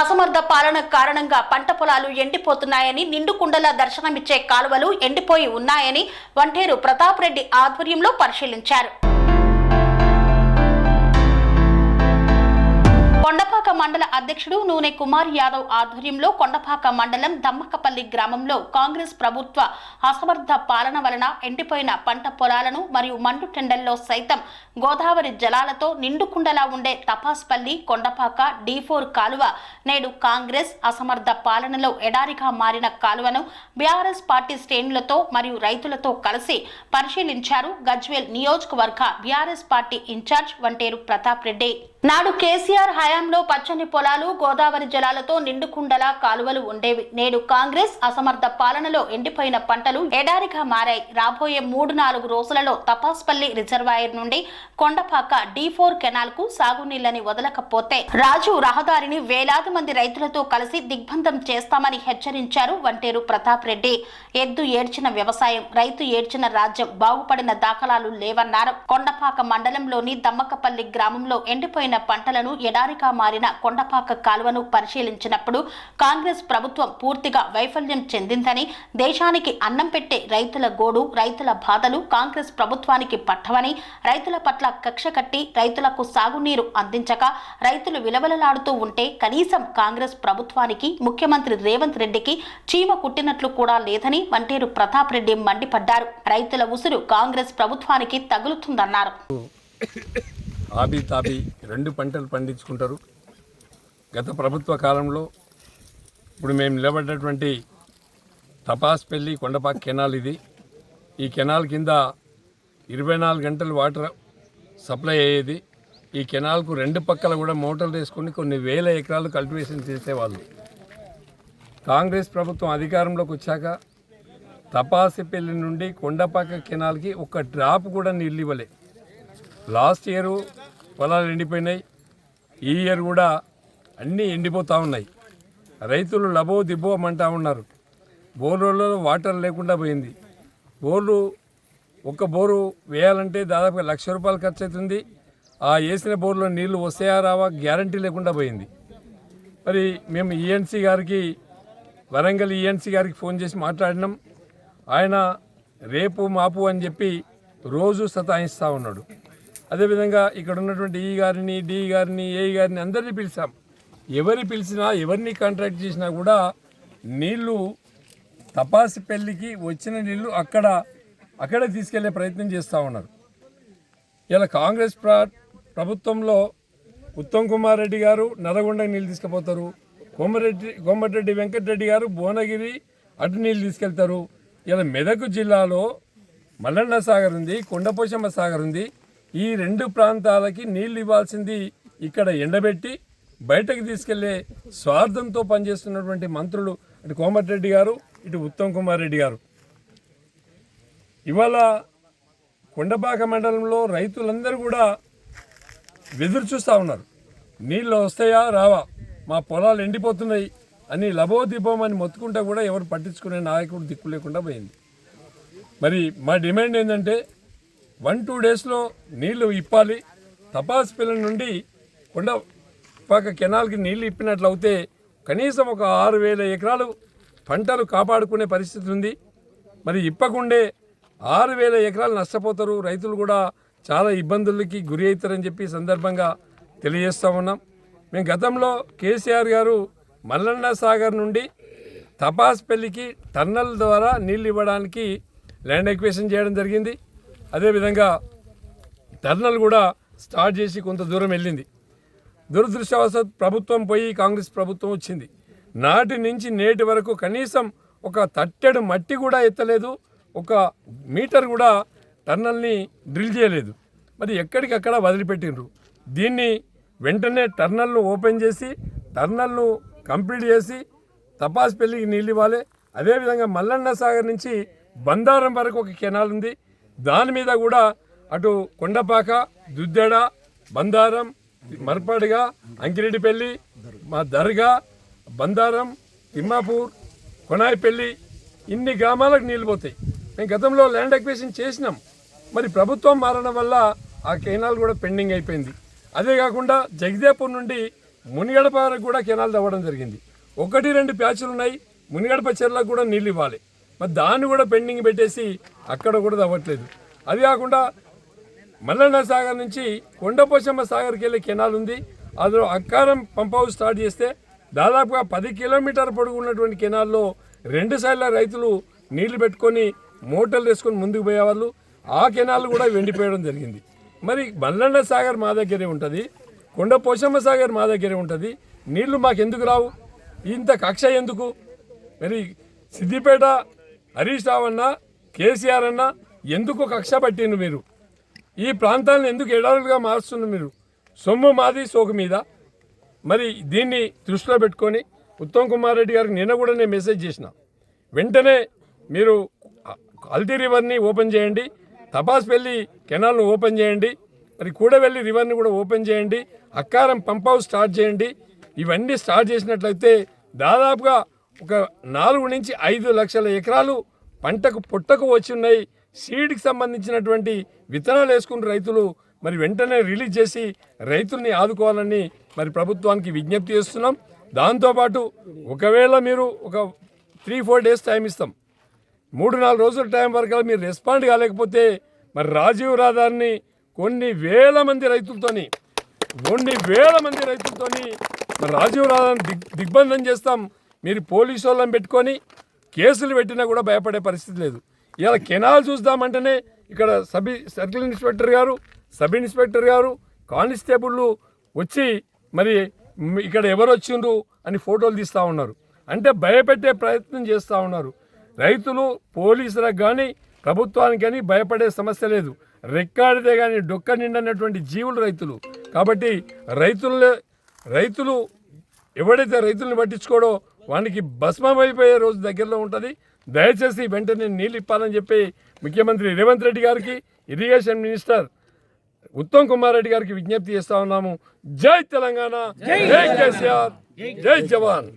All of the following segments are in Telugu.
అసమర్థ పాలన కారణంగా పంట పొలాలు ఎండిపోతున్నాయని, నిండు కుండల దర్శనమిచ్చే కాలువలు ఎండిపోయి ఉన్నాయని వంటేరు ప్రతాప్ రెడ్డి ఆధ్వర్యంలో పరిశీలించారు. కొండపాక మండల అధ్యక్షుడు నూనె కుమార్ యాదవ్ ఆధ్వర్యంలో కొండపాక మండలం దమ్మకపల్లి గ్రామంలో కాంగ్రెస్ ప్రభుత్వ అసమర్థ పాలన వలన ఎండిపోయిన పంట పొలాలను మరియు మండు టెండల్లో సైతం గోదావరి జలాలతో నిండుకుండలా ఉండే తపాస్పల్లి కొండపాక D4 కాలువ నేడు కాంగ్రెస్ అసమర్థ పాలనలో ఎడారిగా మారిన కాలువను బీఆర్ఎస్ పార్టీ శ్రేణులతో మరియు రైతులతో కలిసి పరిశీలించారు గజ్వేల్ నియోజకవర్గ బీఆర్ఎస్ పార్టీ ఇన్ఛార్జ్ వంటేరు ప్రతాప్ రెడ్డి. నాడు కేసీఆర్ హయాంలో పచ్చని పొలాలు గోదావరి జలాలతో నిండుకుండలా కాలువలు ఉండేవి. నేడు కాంగ్రెస్ అసమర్థ పాలనలో ఎండిపోయిన పంటలు ఎడారిగా మారాయి. రాబోయే 3-4 రోజులలో తపాస్పల్లి రిజర్వాయర్ నుండి కొండపాక D4 కెనాల్ కు సాగునీళ్లని వదలకపోతే రాజు రహదారిని వేలాది మంది రైతులతో కలిసి దిగ్బంధం చేస్తామని హెచ్చరించారు వంటేరు ప్రతాప్ రెడ్డి. ఎద్దు ఏడ్చిన వ్యవసాయం, రైతు ఏడ్చిన రాజ్యం బాగుపడిన దాఖలాలు లేవన్నారు. కొండపాక మండలంలోని దమ్మకపల్లి గ్రామంలో ఎండిపోయిన పంటలను ఎడారిగా మారిన కొండపాక కాలువను పరిశీలించినప్పుడు కాంగ్రెస్ ప్రభుత్వం పూర్తిగా వైఫల్యం చెందిందని, దేశానికి అన్నం పెట్టే రైతుల గోడు, రైతుల బాధలు కాంగ్రెస్ ప్రభుత్వానికి పట్టవని, రైతుల పట్ల కక్ష కట్టి రైతులకు సాగునీరు అందించక రైతులు విలవలలాడుతూ ఉంటే కనీసం కాంగ్రెస్ ప్రభుత్వానికి, ముఖ్యమంత్రి రేవంత్ రెడ్డికి చీమ కుట్టినట్లు కూడా లేదని వంటేరు ప్రతాప్ రెడ్డి మండిపడ్డారు. రైతుల ఉసురు కాంగ్రెస్ ప్రభుత్వానికి తగులుతుందన్నారు. ఆబీ తాబీ 2 పంటలు పండించుకుంటారు. గత ప్రభుత్వ కాలంలో ఇప్పుడు మేము నిలబడ్డటువంటి తపాస్పల్లి కొండపాక కెనాల్ ఇది. ఈ కెనాల్ కింద 24 గంటలు వాటర్ సప్లై అయ్యేది. ఈ కెనాల్కు 2 పక్కల కూడా మోటార్లు వేసుకుని కొన్ని వేల ఎకరాలు కల్టివేషన్ చేసేవాళ్ళు. కాంగ్రెస్ ప్రభుత్వం అధికారంలోకి వచ్చాక తపాసిపల్లి నుండి కొండపాక కెనాల్కి ఒక డ్రాప్ కూడా నీళ్ళు ఇవ్వలే. లాస్ట్ ఇయర్ పొలాలు ఎండిపోయినాయి. ఈ ఇయర్ కూడా అన్నీ ఎండిపోతూ ఉన్నాయి. రైతులు లబో దిబ్బో అంటూ ఉన్నారు. బోర్లలో వాటర్ లేకుండా పోయింది. ఒక బోరు వేయాలంటే దాదాపుగా ₹1,00,000 ఖర్చు అవుతుంది. ఆ వేసిన బోర్లో నీళ్లు వస్తాయా రావా గ్యారంటీ లేకుండా పోయింది. మరి మేము ఈఎన్సీ గారికి, వరంగల్ ఈఎన్సీ గారికి ఫోన్ చేసి మాట్లాడినాం. ఆయన రేపు మాపు అని చెప్పి రోజు సతాయిస్తూ ఉన్నాడు. అదేవిధంగా ఇక్కడ ఉన్నటువంటి ఈ గారిని, డి గారిని, ఏ గారిని అందరినీ పిలిచాం. ఎవరిని పిలిచినా, ఎవరిని కాంట్రాక్ట్ చేసినా కూడా నీళ్లు తపాసిపల్లికి వచ్చిన నీళ్లు అక్కడే తీసుకెళ్లే ప్రయత్నం చేస్తూ ఉన్నారు. ఇలా కాంగ్రెస్ ప్రభుత్వంలో ఉత్తమ్ కుమార్ రెడ్డి గారు నరగొండకి నీళ్ళు తీసుకుపోతారు. కోమటిరెడ్డి వెంకటరెడ్డి గారు భువనగిరి అటు నీళ్ళు తీసుకెళ్తారు. ఇలా మెదక్ జిల్లాలో మల్లన్న సాగర్ ఉంది, కొండపోచమ్మ సాగర్ ఉంది. ఈ 2 ప్రాంతాలకి నీళ్ళు ఇవ్వాల్సింది ఇక్కడ ఎండబెట్టి బయటకు తీసుకెళ్లే స్వార్థంతో పనిచేస్తున్నటువంటి మంత్రులు అటు కోమటిరెడ్డి గారు, ఇటు ఉత్తమ్ కుమార్ రెడ్డి గారు. ఇవాళ కొండపాక మండలంలో రైతులందరూ కూడా ఎదురు చూస్తూ ఉన్నారు. నీళ్ళు వస్తాయా రావా, మా పొలాలు ఎండిపోతున్నాయి అని లబోదిబోమని మొత్తుకుంటా కూడా ఎవరు పట్టించుకునే నాయకుడు దిక్కు లేకుండా పోయింది. మరి మా డిమాండ్ ఏంటంటే 1-2 డేస్లో నీళ్లు ఇప్పాలి. తపాస్పల్లి నుండి కొండపాక కెనాల్కి నీళ్లు ఇప్పినట్లయితే కనీసం ఒక 6,000 ఎకరాలు పంటలు కాపాడుకునే పరిస్థితి ఉంది. మరి ఇప్పకుండే 6,000 ఎకరాలు నష్టపోతారు. రైతులు కూడా చాలా ఇబ్బందులకి గురి అవుతారని చెప్పి సందర్భంగా తెలియజేస్తూ ఉన్నాం. మేము గతంలో కేసీఆర్ గారు మల్లన్న సాగర్ నుండి తపాస్పల్లికి టన్నల్ ద్వారా నీళ్ళు ఇవ్వడానికి ల్యాండ్ ఎక్వేషన్ చేయడం జరిగింది. అదేవిధంగా టర్నల్ కూడా స్టార్ట్ చేసి కొంత దూరం వెళ్ళింది. దురదృష్టవశాత్తు ప్రభుత్వం పోయి కాంగ్రెస్ ప్రభుత్వం వచ్చింది. నాటి నుంచి నేటి వరకు కనీసం ఒక తట్టెడు మట్టి కూడా ఎత్తలేదు. 1 మీటర్ కూడా టర్నల్ని డ్రిల్ చేయలేదు. మరి ఎక్కడికక్కడ వదిలిపెట్టిండ్రు. దీన్ని వెంటనే టర్నల్ను ఓపెన్ చేసి టర్నల్ను కంప్లీట్ చేసి తపాస్పల్లికి నీళ్ళు ఇవ్వాలి. అదేవిధంగా మల్లన్న సాగర్ నుంచి బందారం వరకు ఒక కెనాల్ ఉంది. దాని మీద కూడా అటు కొండపాక, దుద్దెడ, బందారం, మర్పాడిగా, అంకిరెడ్డిపల్లి, మా దర్గా, బందారం, తిమ్మాపూర్, కొనాయిపల్లి ఇన్ని గ్రామాలకు నీళ్ళు పోతాయి. మేము గతంలో ల్యాండ్ ఎక్వేషన్ చేసినాం. మరి ప్రభుత్వం మారడం వల్ల ఆ కెనాల్ కూడా పెండింగ్ అయిపోయింది. అదే కాకుండా జగదేపూర్ నుండి మునిగడప వరకు కూడా కెనాల్ తవ్వడం జరిగింది. 1-2 ప్యాచులు ఉన్నాయి, మునిగడప చెరువులకు కూడా నీళ్ళు ఇవ్వాలి. మరి దాన్ని కూడా పెండింగ్ పెట్టేసి అక్కడ కూడా తవ్వట్లేదు. అది కాకుండా మల్లన్న సాగర్ నుంచి కొండపోచమ్మ సాగర్కి వెళ్ళే కెనాల్ ఉంది. అందులో అక్కారం పంప్ హౌస్ స్టార్ట్ చేస్తే దాదాపుగా 10 కిలోమీటర్ పొడుగు ఉన్నటువంటి కెనాల్లో 2 సైడ్ల రైతులు నీళ్లు పెట్టుకొని మోటార్లు వేసుకొని ముందుకు పోయేవాళ్ళు. ఆ కెనాల్ కూడా వెండిపోయడం జరిగింది. మరి మల్లన్న సాగర్ మా దగ్గరే ఉంటుంది, కొండపోచమ్మ సాగర్ మా దగ్గరే ఉంటుంది. నీళ్లు మాకు ఎందుకు రావు? ఇంత కక్ష ఎందుకు? మరి సిద్దిపేట హరీష్ రావు అన్న, కేసీఆర్ అన్న ఎందుకు కక్ష పట్టిండ్రు మీరు? ఈ ప్రాంతాలను ఎందుకు ఎడారులుగా మారుస్తున్నారు మీరు? సొమ్ము మాది సోకు మీద. మరి దీన్ని దృష్టిలో పెట్టుకొని ఉత్తమ్ కుమార్ రెడ్డి గారికి నిన్న కూడా నేను మెసేజ్ చేసిన, వెంటనే మీరు అల్తీ రివర్ని ఓపెన్ చేయండి, తపాస్పల్లి కెనాల్ను ఓపెన్ చేయండి, మరి కూడవెల్లి రివర్ని కూడా ఓపెన్ చేయండి, అక్కారం పంప్ హౌస్ స్టార్ట్ చేయండి. ఇవన్నీ స్టార్ట్ చేసినట్లయితే దాదాపుగా ఒక 4 నుంచి 5 లక్షల ఎకరాలు పంటకు పుట్టకు వచ్చి ఉన్నాయి. సీడ్కి సంబంధించినటువంటి విత్తనాలు వేసుకున్న రైతులు మరి వెంటనే రిలీజ్ చేసి రైతుల్ని ఆదుకోవాలని మరి ప్రభుత్వానికి విజ్ఞప్తి చేస్తున్నాం. దాంతోపాటు ఒకవేళ మీరు ఒక 3-4 డేస్ టైం ఇస్తాం, 3-4 రోజుల టైం వరకు మీరు రెస్పాండ్ కాలేకపోతే మరి రాజీవ్ రహదారిని కొన్ని వేల మంది రైతులతోని మరి రాజీవ్ రహదారిని దిగ్బంధం చేస్తాం. మీరు పోలీసు వాళ్ళని పెట్టుకొని కేసులు పెట్టినా కూడా భయపడే పరిస్థితి లేదు. ఇలా కెనాల్ చూద్దామంటేనే ఇక్కడ సర్కిల్ ఇన్స్పెక్టర్ గారు, సబ్ ఇన్స్పెక్టర్ గారు, కానిస్టేబుళ్ళు వచ్చి మరి ఇక్కడ ఎవరు వచ్చిండ్రు అని ఫోటోలు తీస్తూ ఉన్నారు. అంటే భయపెట్టే ప్రయత్నం చేస్తూ ఉన్నారు. రైతులు పోలీసులకు కానీ ప్రభుత్వానికి కానీ భయపడే సమస్య లేదు. రెక్కాడితే కానీ డొక్క నిండనటువంటి జీవులు రైతులు. కాబట్టి రైతులు ఎవడైతే రైతుల్ని పట్టించుకోడో వానికి భస్మమైపోయే రోజు దగ్గరలో ఉంటుంది. దయచేసి వెంటనే నీళ్ళు ఇప్పాలని చెప్పి ముఖ్యమంత్రి రేవంత్ రెడ్డి గారికి, ఇరిగేషన్ మినిస్టర్ ఉత్తమ్ కుమార్ రెడ్డి గారికి విజ్ఞప్తి చేస్తా ఉన్నాము. జై తెలంగాణ, జై కేసీఆర్, జై జవాన్.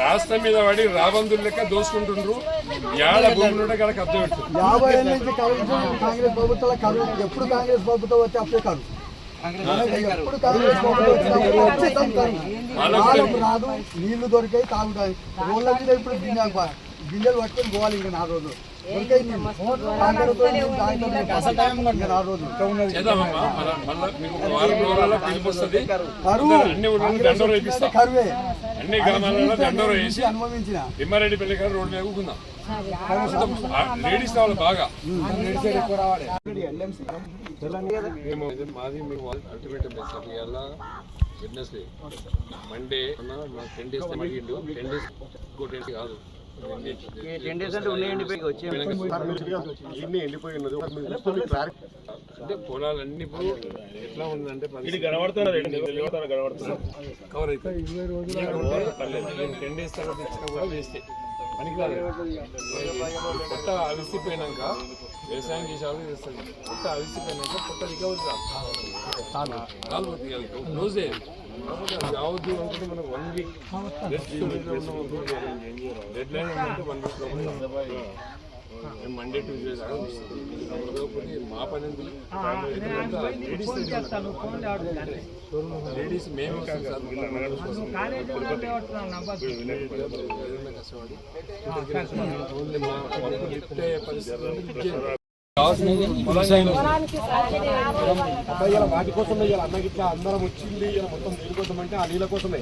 రాష్ట్రం మీద పడి రాబందులు లెక్క దోసుకుంటుండ్రు. ఏడ భూములు ఉంటే కనుక కబ్జా పెడుతుంది. 50 ఏళ్ళ నుంచి కాంగ్రెస్ ప్రభుత్వాల కరువు. ఎప్పుడు కాంగ్రెస్ ప్రభుత్వం వచ్చి అప్పుడే కరువు. ఎప్పుడు కాంగ్రెస్ ప్రభుత్వం రాదు, నీళ్లు దొరికాయి, తాగుతాయి. రోడ్ల మీద ఇప్పుడు గింజలు పట్టుకొని పోవాలి. ఇంకా 4 రోజులు దొరికాయి. కరువే అన్ని గ్రామాలలో దండోర వేసి అనుభవించిన తిమ్మారెడ్డిపల్లి గారు రోడ్డు మీద కూకుందాం. లేడీస్ కావాలి బాగా. మాది మీకు అల్టిమేటం వెడ్నెస్డే మండే 10 డేస్ అడిగిండు. 10 డేస్ ఇంకో 10 డేస్ కాదు, 10 డేస్ అంటే అంటే పొలాలన్నీ ఇప్పుడు ఎట్లా ఉందంటే కవర్ అవుతాయి. 10 డేస్ తర్వాత ఇచ్చినా కూడా వేస్తే పనికిరాదు. పొట్ట అవిసిపోయినాక వ్యవసాయం చేసే వాళ్ళు చేస్తుంది. పొట్ట అవిసిపోయినాక పొట్ట రికవరీ రాదు రోజే రావద్దు అనుకుంటే మనం 1 వీక్ డెడ్ లైన్ ఉందంటే 1 వీక్ లోపల మండే ట్యూస్డే మా పని లేడీస్ మేము వాటి కోసమే అన్నకి అందరం వచ్చింది. మొత్తం నీళ్ళ కోసం అంటే ఆ నీళ్ళ కోసమే.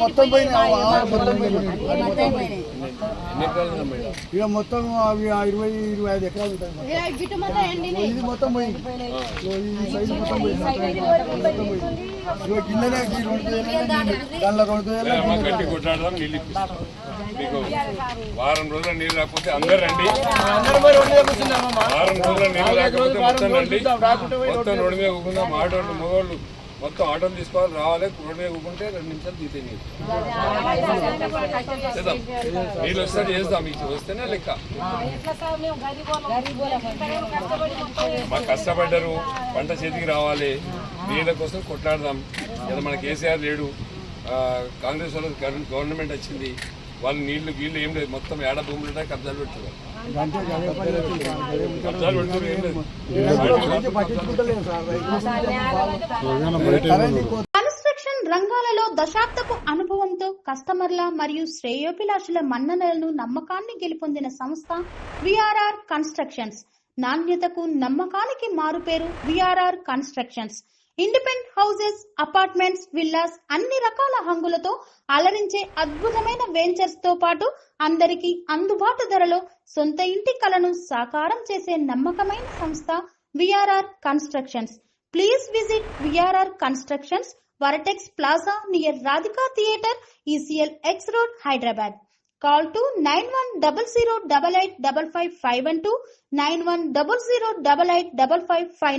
మొత్తం పోయినాయి. ఎన్ని ఎకరాలు ఉందమ్మా ఈడ? ఇక మొత్తం అవి 20-25 ఎకరాలు ఉంటాయి మొత్తం. ఇది మొత్తం పోయింది. ఈ సైడ్ మొత్తం పోయింది. మొత్తం పోయింది. ఇగో గిన్నెనే ఈ 2 తేయాలి, దానిలో 2 తేయాలి. అమ్మ గట్టి కొట్లాడదాం, నీళ్ళు ఇప్పిస్తాం మీకు. వారం రోజుల నీళ్ళు రాకపోతే అందరు రండి. వారం రోజుల నీళ్ళు రాకపోతే మొత్తం రండి. మొత్తం రోడ్డు మీద కూకుందాం. ఆటోళ్ళు మగవాళ్ళు మొత్తం ఆటోలు తీసుకోవాలి, రావాలి. రోడ్డు మీద కూకుంటే 2 నిమిషాలు తీతే నీళ్ళు చేద్దాం. నీళ్ళు వస్తే చేద్దాం. మీకు వస్తేనే లెక్క. మాకు కష్టపడ్డారు, పంట చేతికి రావాలి. నీళ్ళ కోసం కొట్లాడదాం. ఇలా మన కేసీఆర్ లేడు, కాంగ్రెస్ వాళ్ళకి గవర్నమెంట్ వచ్చింది. వాళ్ళు నీళ్లు గీళ్ళు ఏం లేదు, మొత్తం ఏడ భూములు ఉంటాయి, కబ్జాలు పెట్టున్నారు. కబ్జాలు పెడుతున్నారు, ఏం లేదు. కన్స్ట్రక్షన్ రంగాలలో దశాబ్దపు అనుభవంతో కస్టమర్ల మరియు శ్రేయోభిలాషుల మన్ననలను నమ్మకాన్ని గెలుపొందిన సంస్థ విఆర్ఆర్ కన్స్ట్రక్షన్స్. నాణ్యతకు నమ్మకానికి మారుపేరు V R R constructions. Independent houses, apartments, villas అన్ని రకాల హంగులతో అలరించే అద్భుతమైన వెంచర్స్ తో పాటు అందరికీ అందుబాటు ధరలో సొంత ఇంటి కలను సాకారం చేసే నమ్మకమైన సంస్థ VRR constructions. Please visit VRR constructions, వరటెక్స్ plaza near Radhika theatre, ECL X Road, Hyderabad. Call to 910088555512, 9100885555.